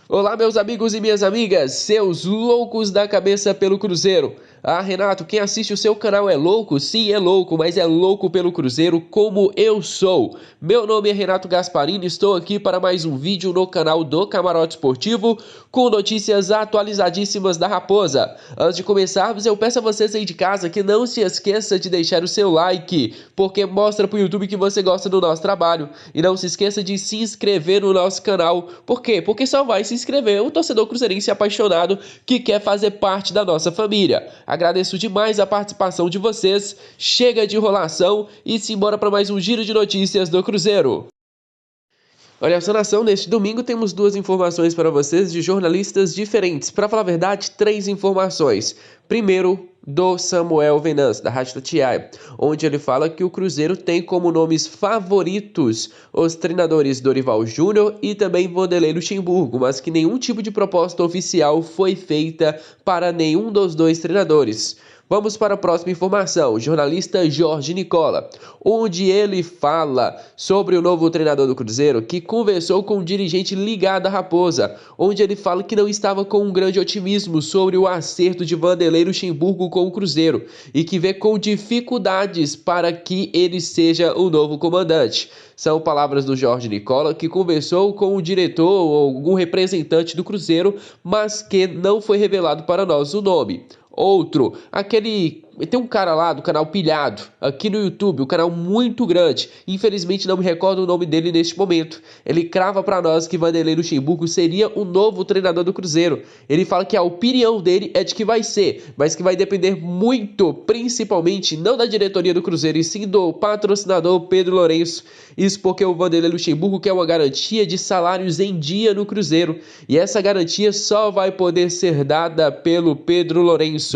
Olá, meus amigos e minhas amigas, seus loucos da cabeça pelo Cruzeiro. Ah, Renato, quem assiste o seu canal é louco? Sim, é louco, mas é louco pelo Cruzeiro como eu sou. Meu nome é Renato Gasparini e estou aqui para mais um vídeo no canal do Camarote Esportivo com notícias atualizadíssimas da Raposa. Antes de começarmos, eu peço a vocês aí de casa que não se esqueça de deixar o seu like, porque mostra para o YouTube que você gosta do nosso trabalho. E não se esqueça de se inscrever no nosso canal. Por quê? Porque só vai se inscrever um torcedor cruzeirense apaixonado que quer fazer parte da nossa família. Agradeço demais a participação de vocês. Chega de enrolação e simbora para mais um giro de notícias do Cruzeiro. Olha só, nação, neste domingo temos duas informações para vocês de jornalistas diferentes. Para falar a verdade, três informações. Primeiro, do Samuel Venance, da Rádio Tatiaia, onde ele fala que o Cruzeiro tem como nomes favoritos os treinadores Dorival Júnior e também Vanderlei Luxemburgo, mas que nenhum tipo de proposta oficial foi feita para nenhum dos dois treinadores. Vamos para a próxima informação, o jornalista Jorge Nicola, onde ele fala sobre o novo treinador do Cruzeiro que conversou com um dirigente ligado à Raposa, onde ele fala que não estava com um grande otimismo sobre o acerto de Vanderlei Luxemburgo com o Cruzeiro e que vê com dificuldades para que ele seja o novo comandante. São palavras do Jorge Nicola, que conversou com o diretor ou algum representante do Cruzeiro, mas que não foi revelado para nós o nome. Outro, tem um cara lá do canal Pilhado, aqui no YouTube, um canal muito grande. Infelizmente não me recordo o nome dele neste momento. Ele crava para nós que Vanderlei Luxemburgo seria o novo treinador do Cruzeiro. Ele fala que a opinião dele é de que vai ser, mas que vai depender muito, principalmente, não da diretoria do Cruzeiro, e sim do patrocinador Pedro Lourenço. Isso porque o Vanderlei Luxemburgo quer uma garantia de salários em dia no Cruzeiro. E essa garantia só vai poder ser dada pelo Pedro Lourenço.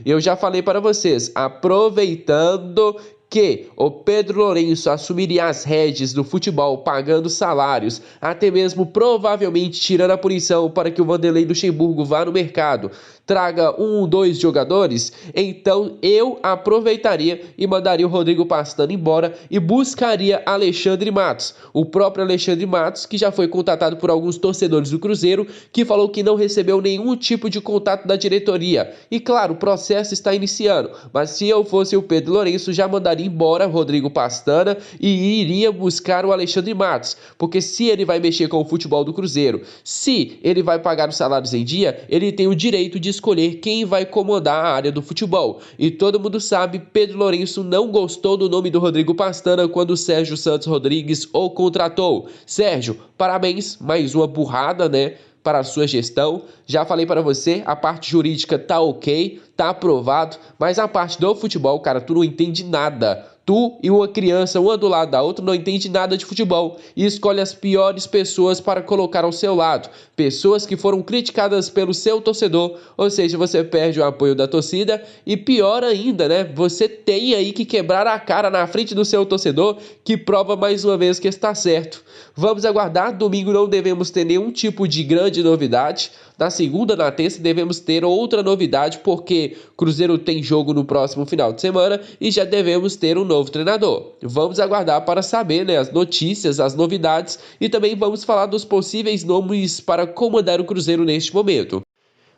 Eu já falei para vocês, aproveitando que o Pedro Lourenço assumiria as rédeas do futebol, pagando salários, até mesmo provavelmente tirando a punição para que o Vanderlei Luxemburgo vá no mercado, traga um ou dois jogadores, então eu aproveitaria e mandaria o Rodrigo Pastana embora e buscaria Alexandre Matos. O próprio Alexandre Matos, que já foi contatado por alguns torcedores do Cruzeiro, que falou que não recebeu nenhum tipo de contato da diretoria. E claro, o processo está iniciando, mas se eu fosse o Pedro Lourenço, já mandaria embora Rodrigo Pastana e iria buscar o Alexandre Matos, porque se ele vai mexer com o futebol do Cruzeiro, se ele vai pagar os salários em dia, ele tem o direito de escolher quem vai comandar a área do futebol. E todo mundo sabe, Pedro Lourenço não gostou do nome do Rodrigo Pastana quando o Sérgio Santos Rodrigues o contratou. Sérgio, parabéns, mais uma burrada, né? Para a sua gestão. Já falei para você, a parte jurídica tá ok, tá aprovado, mas a parte do futebol, cara, tu não entende nada. Tu e uma criança, uma do lado da outra, não entende nada de futebol e escolhe as piores pessoas para colocar ao seu lado. Pessoas que foram criticadas pelo seu torcedor, ou seja, você perde o apoio da torcida e pior ainda, né? Você tem aí que quebrar a cara na frente do seu torcedor, que prova mais uma vez que está certo. Vamos aguardar, domingo não devemos ter nenhum tipo de grande novidade. Na segunda, na terça, devemos ter outra novidade, porque Cruzeiro tem jogo no próximo final de semana e já devemos ter um novo treinador. Vamos aguardar para saber, né, as notícias, as novidades e também vamos falar dos possíveis nomes para comandar o Cruzeiro neste momento.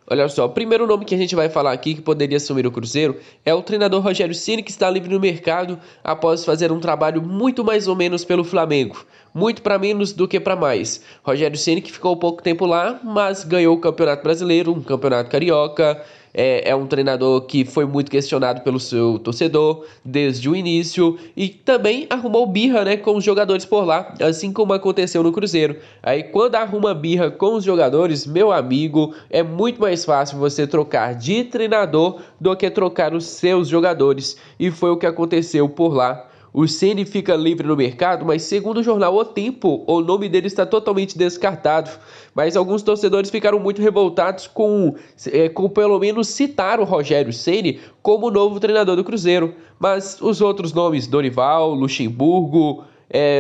Olha só, o primeiro nome que a gente vai falar aqui que poderia assumir o Cruzeiro é o treinador Rogério Ceni, que está livre no mercado após fazer um trabalho muito mais ou menos pelo Flamengo. Muito para menos do que para mais. Rogério Ceni que ficou pouco tempo lá, mas ganhou o Campeonato Brasileiro, um Campeonato Carioca. É um treinador que foi muito questionado pelo seu torcedor desde o início e também arrumou birra, né, com os jogadores por lá, assim como aconteceu no Cruzeiro. Aí quando arruma birra com os jogadores, meu amigo, é muito mais fácil você trocar de treinador do que trocar os seus jogadores. E foi o que aconteceu por lá. O Ceni fica livre no mercado, mas segundo o jornal O Tempo, o nome dele está totalmente descartado. Mas alguns torcedores ficaram muito revoltados com pelo menos citar o Rogério Ceni como novo treinador do Cruzeiro. Mas os outros nomes, Dorival, Luxemburgo,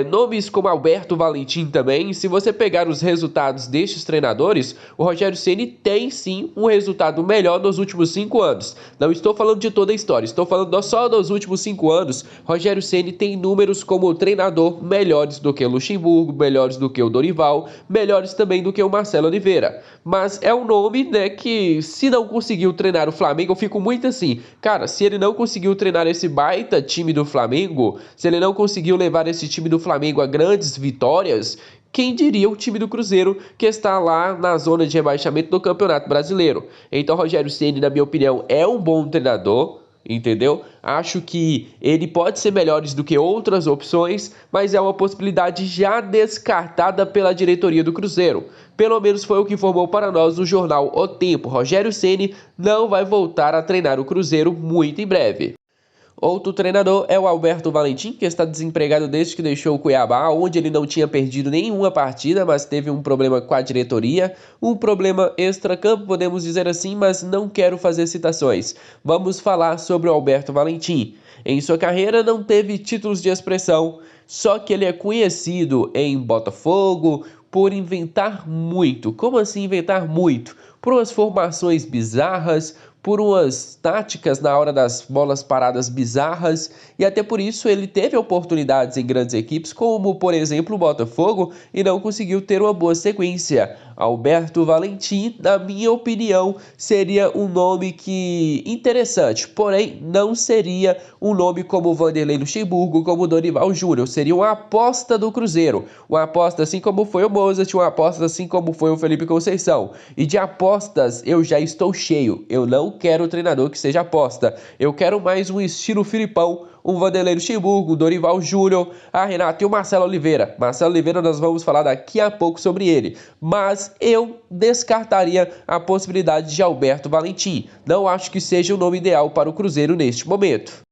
Nomes como Alberto Valentim também. Se você pegar os resultados destes treinadores, o Rogério Ceni tem sim um resultado melhor nos últimos 5 anos. Não estou falando de toda a história, estou falando só dos últimos 5 anos. Rogério Ceni tem números como treinador melhores do que o Luxemburgo, melhores do que o Dorival, melhores também do que o Marcelo Oliveira. Mas é um nome, né, que se não conseguiu treinar o Flamengo, eu fico muito assim, cara, se ele não conseguiu treinar esse baita time do Flamengo, se ele não conseguiu levar esse time do Flamengo a grandes vitórias, quem diria o time do Cruzeiro, que está lá na zona de rebaixamento do Campeonato Brasileiro. Então, Rogério Ceni, na minha opinião, é um bom treinador, entendeu? Acho que ele pode ser melhores do que outras opções, mas é uma possibilidade já descartada pela diretoria do Cruzeiro. Pelo menos foi o que informou para nós o jornal O Tempo. Rogério Ceni não vai voltar a treinar o Cruzeiro muito em breve. Outro treinador é o Alberto Valentim, que está desempregado desde que deixou o Cuiabá, onde ele não tinha perdido nenhuma partida, mas teve um problema com a diretoria, um problema extracampo, podemos dizer assim, mas não quero fazer citações. Vamos falar sobre o Alberto Valentim. Em sua carreira não teve títulos de expressão, só que ele é conhecido em Botafogo por inventar muito. Como assim inventar muito? Por umas formações bizarras, por umas táticas na hora das bolas paradas bizarras, e até por isso ele teve oportunidades em grandes equipes, como por exemplo o Botafogo, e não conseguiu ter uma boa sequência. Alberto Valentim, na minha opinião, seria um nome que interessante, porém não seria um nome como Vanderlei Luxemburgo, como Dorival Júnior, seria uma aposta do Cruzeiro, uma aposta assim como foi o Mozart, uma aposta assim como foi o Felipe Conceição, e de apostas eu já estou cheio, eu não quero um treinador que seja aposta, eu quero mais um estilo Filipão, um Vanderlei Luxemburgo, um Dorival Júnior, a Renato e o Marcelo Oliveira. Marcelo Oliveira nós vamos falar daqui a pouco sobre ele, mas eu descartaria a possibilidade de Alberto Valentim. Não acho que seja o nome ideal para o Cruzeiro neste momento.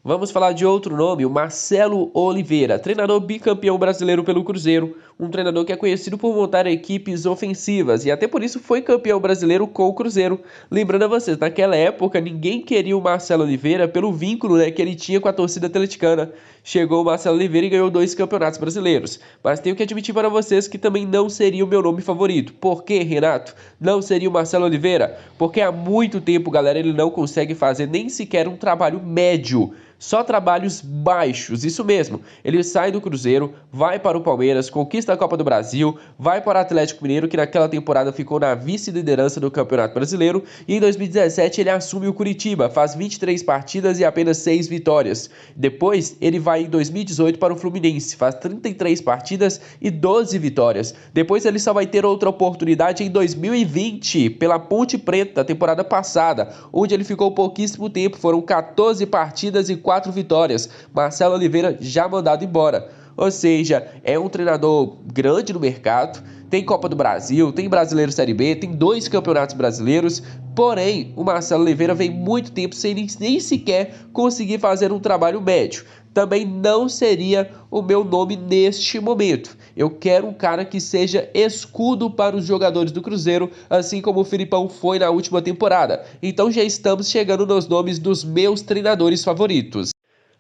Vamos falar de outro nome, o Marcelo Oliveira, treinador bicampeão brasileiro pelo Cruzeiro, um treinador que é conhecido por montar equipes ofensivas e até por isso foi campeão brasileiro com o Cruzeiro. Lembrando a vocês, naquela época ninguém queria o Marcelo Oliveira pelo vínculo, né, que ele tinha com a torcida atleticana. Chegou o Marcelo Oliveira e ganhou 2 campeonatos brasileiros. Mas tenho que admitir para vocês que também não seria o meu nome favorito. Por quê, Renato? Não seria o Marcelo Oliveira? Porque há muito tempo, galera, ele não consegue fazer nem sequer um trabalho médio. Só trabalhos baixos, isso mesmo. Ele sai do Cruzeiro, vai para o Palmeiras, conquista a Copa do Brasil, vai para o Atlético Mineiro, que naquela temporada ficou na vice-liderança do Campeonato Brasileiro, e em 2017 ele assume o Curitiba, faz 23 partidas e apenas 6 vitórias. Depois ele vai em 2018 para o Fluminense, faz 33 partidas e 12 vitórias. Depois ele só vai ter outra oportunidade em 2020, pela Ponte Preta, temporada passada, onde ele ficou pouquíssimo tempo, foram 14 partidas e 4 vitórias. Marcelo Oliveira já mandado embora. Ou seja, é um treinador grande no mercado, tem Copa do Brasil, tem Brasileiro Série B, tem 2 campeonatos brasileiros, porém o Marcelo Oliveira vem muito tempo sem nem sequer conseguir fazer um trabalho médio. Também não seria o meu nome neste momento. Eu quero um cara que seja escudo para os jogadores do Cruzeiro, assim como o Filipão foi na última temporada. Então já estamos chegando nos nomes dos meus treinadores favoritos.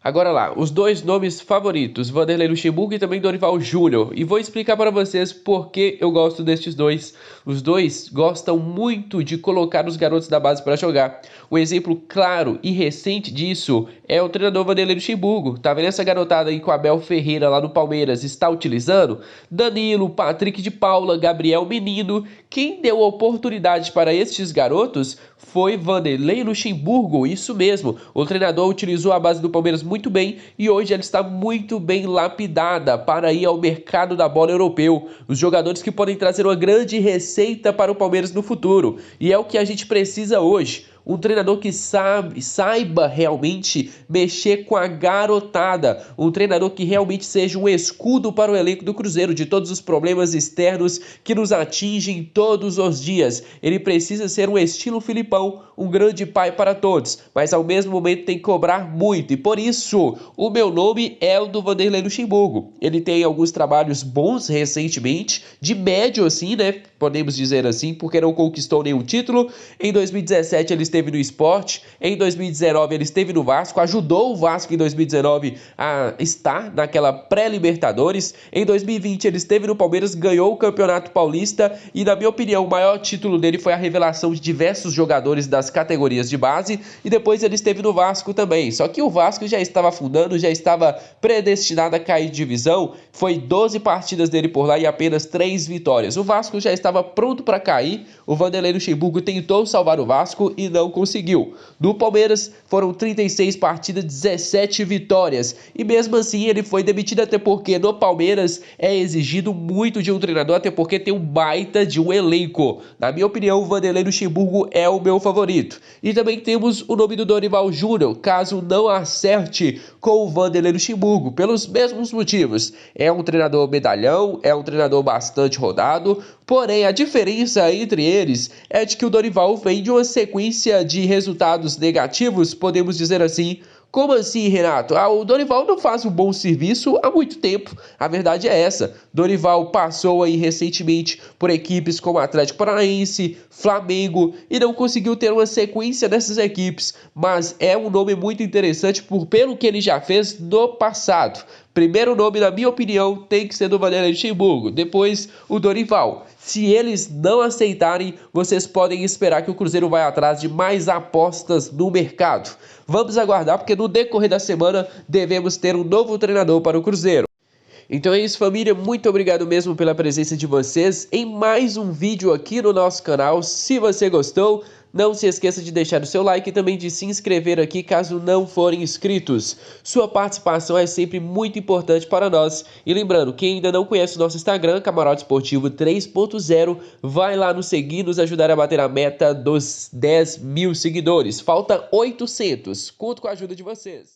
Agora lá, os 2 nomes favoritos, Vanderlei Luxemburgo e também Dorival Júnior. E vou explicar para vocês por que eu gosto destes dois. Os dois gostam muito de colocar os garotos da base para jogar. Um exemplo claro e recente disso é o treinador Vanderlei Luxemburgo. Tá vendo essa garotada aí com Abel Ferreira lá no Palmeiras? Está utilizando? Danilo, Patrick de Paula, Gabriel Menino. Quem deu oportunidade para estes garotos foi Vanderlei Luxemburgo, isso mesmo. O treinador utilizou a base do Palmeiras muito bem e hoje ela está muito bem lapidada para ir ao mercado da bola europeu. Os jogadores que podem trazer uma grande receita para o Palmeiras no futuro. E é o que a gente precisa hoje. Um treinador que saiba realmente mexer com a garotada. Um treinador que realmente seja um escudo para o elenco do Cruzeiro de todos os problemas externos que nos atingem todos os dias. Ele precisa ser um estilo Filipão, um grande pai para todos, mas ao mesmo momento tem que cobrar muito. E por isso, o meu nome é o do Vanderlei Luxemburgo. Ele tem alguns trabalhos bons recentemente, de médio assim, né? Podemos dizer assim, porque não conquistou nenhum título. Em 2017 ele esteve esteve no Sport, em 2019 ele esteve no Vasco, ajudou o Vasco em 2019 a estar naquela pré-Libertadores. Em 2020 ele esteve no Palmeiras, ganhou o Campeonato Paulista e, na minha opinião, o maior título dele foi a revelação de diversos jogadores das categorias de base, e depois ele esteve no Vasco também. Só que o Vasco já estava afundando, já estava predestinado a cair de divisão. Foi 12 partidas dele por lá e apenas 3 vitórias. O Vasco já estava pronto para cair. O Vanderlei Luxemburgo tentou salvar o Vasco e não conseguiu. No Palmeiras foram 36 partidas, 17 vitórias. E mesmo assim ele foi demitido, até porque no Palmeiras é exigido muito de um treinador, até porque tem um baita de um elenco. Na minha opinião, o Vanderlei Luxemburgo é o meu favorito. E também temos o nome do Dorival Júnior, caso não acerte com o Vanderlei Luxemburgo, pelos mesmos motivos. É um treinador medalhão, é um treinador bastante rodado, porém a diferença entre eles é de que o Dorival vem de uma sequência de resultados negativos, podemos dizer assim. Como assim, Renato? O Dorival não faz um bom serviço há muito tempo. A verdade é essa. Dorival passou aí recentemente por equipes como Atlético Paranaense, Flamengo, e não conseguiu ter uma sequência dessas equipes. Mas é um nome muito interessante pelo que ele já fez no passado. Primeiro nome, na minha opinião, tem que ser do Vanderlei Luxemburgo. Depois, o Dorival. Se eles não aceitarem, vocês podem esperar que o Cruzeiro vai atrás de mais apostas no mercado. Vamos aguardar, porque no decorrer da semana devemos ter um novo treinador para o Cruzeiro. Então é isso, família, muito obrigado mesmo pela presença de vocês em mais um vídeo aqui no nosso canal. Se você gostou, não se esqueça de deixar o seu like e também de se inscrever aqui caso não forem inscritos. Sua participação é sempre muito importante para nós. E lembrando, quem ainda não conhece o nosso Instagram, Camarote Esportivo 3.0, vai lá nos seguir, nos ajudar a bater a meta dos 10 mil seguidores. Falta 800. Conto com a ajuda de vocês.